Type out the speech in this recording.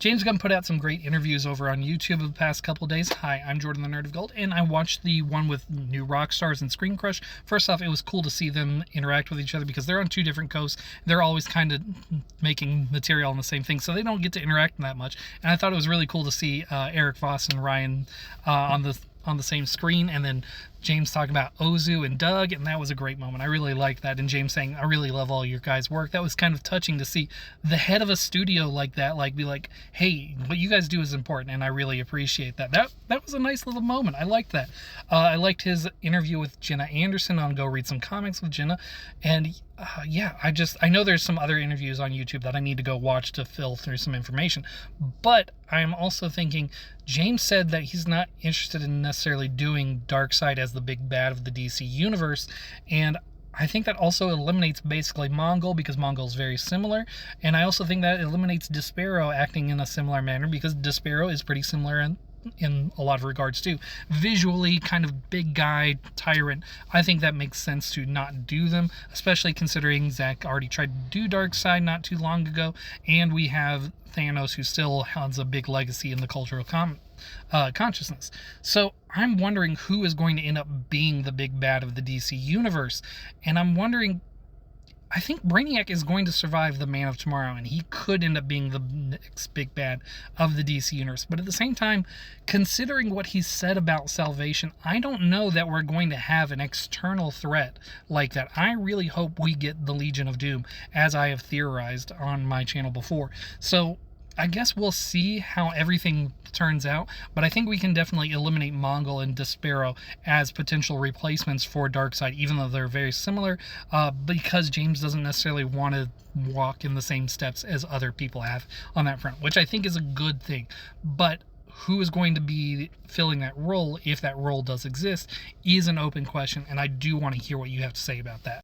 James Gunn put out some great interviews over on YouTube the past couple days. Hi, I'm Jordan the Nerd of Gold, and I watched the one with New Rockstars and Screen Crush. First off, it was cool to see them interact with each other because they're on two different coasts. They're always kind of making material on the same thing, so they don't get to interact that much. And I thought it was really cool to see Eric Voss and Ryan on the same screen, and then James talking about Ozu and Doug, and that was a great moment. I really liked that. And James saying, I really love all your guys' work. That was kind of touching to see the head of a studio like that, like, be like, hey, what you guys do is important, and I really appreciate that. That was a nice little moment. I liked that. I liked his interview with Jenna Anderson on Go Read Some Comics with Jenna, and yeah, I know there's some other interviews on YouTube that I need to go watch to fill through some information, but I'm also thinking James said that he's not interested in necessarily doing Darkseid as the big bad of the DC universe, and I think that also eliminates basically Mongul, because Mongul is very similar, and I also think that eliminates Despero acting in a similar manner, because Despero is pretty similar in a lot of regards too. Visually, kind of big guy, tyrant. I think that makes sense to not do them, especially considering Zack already tried to do Darkseid not too long ago, and we have Thanos, who still has a big legacy in the cultural consciousness. So I'm wondering who is going to end up being the big bad of the DC universe, and I'm wondering, I think Brainiac is going to survive the Man of Tomorrow, and he could end up being the next big bad of the DC universe. But at the same time, considering what he said about Salvation, I don't know that we're going to have an external threat like that. I really hope we get the Legion of Doom, as I have theorized on my channel before. So I guess we'll see how everything turns out, but I think we can definitely eliminate Mongul and Despero as potential replacements for Darkseid, even though they're very similar, because James doesn't necessarily want to walk in the same steps as other people have on that front, which I think is a good thing. But who is going to be filling that role, if that role does exist, is an open question, and I do want to hear what you have to say about that.